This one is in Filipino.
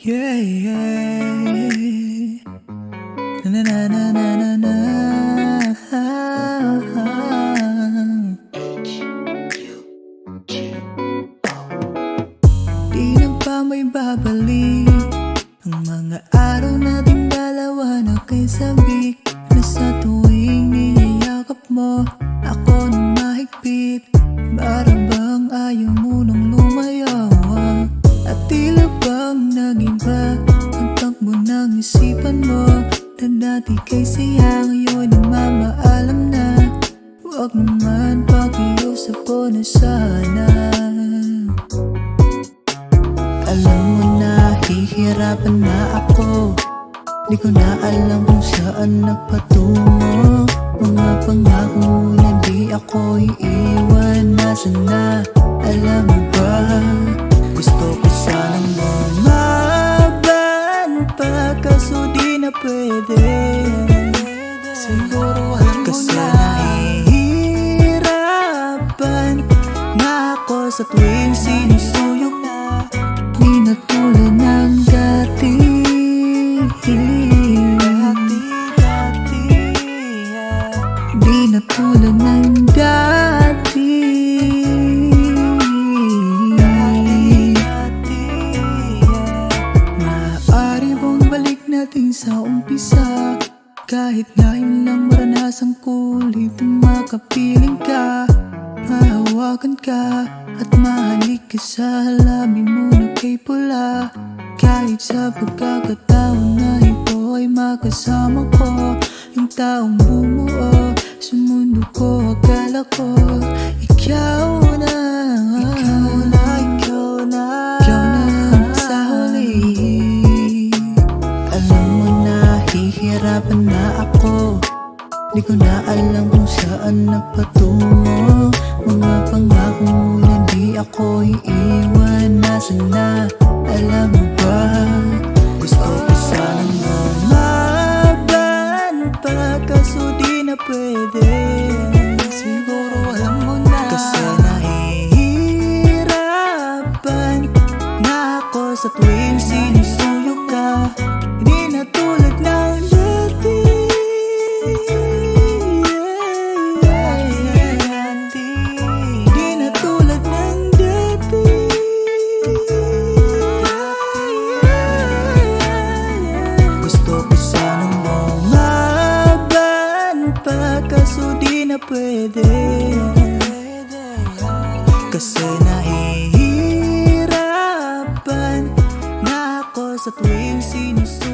Yeah, yeah. Na na na na na na. Di na ba may babalik ang mga araw nating dalawa na kay sabik, na sa tuwing niyayakap mo ako ng mahigpit. Para bang ayaw mo nang lumayo, at tila bang nag-iba ang takbo ng isipan mo, na dati kay saya ngayon ay mamaalam na. Huwag naman pakiusap ko na sana. Alam mo na hihirapan na ako, di ko na alam kung saan nagpatungo. Mga pangako mo na di ako iiwan, nasaan na? Alam mo ba, gusto ko sanang lumaban pa, kaso di na pwede. Siguro alam mo kasi na nahihirapan na ako sa tuwing sinusuyok na. Di na tulad ng dati. Di na tulad ng dati. Maaari bang balik natin sa umpisa, kahit ngayon lang maranasan ko ulit ang makapiling ka, mahawakan ka at mahalik ka sa labi mo na kay pula. Kahit sa pagkakataon na ito ay makasama ko, yung taong bumuo sa mundo ko. Akala ko ikaw na, ikaw na sa huli. Alam mo na hihirapan na ako, di ko na alam kung saan napatungo. Mga pangako mo na di ako iiwan, nasaan na? Alam mo ba, gusto ko sanang lumaban pa, kaso di na pwede. Siguro alam mo na, kasi nahihirapan na ako sa tuwing sinusuyok ka. Di na tulad ng dati. Di na tulad ng dati. Gusto ko sanang lumaban pa, kaso di na pwede. Kasi nahihirapan na ako sa tuwing sinusuyok.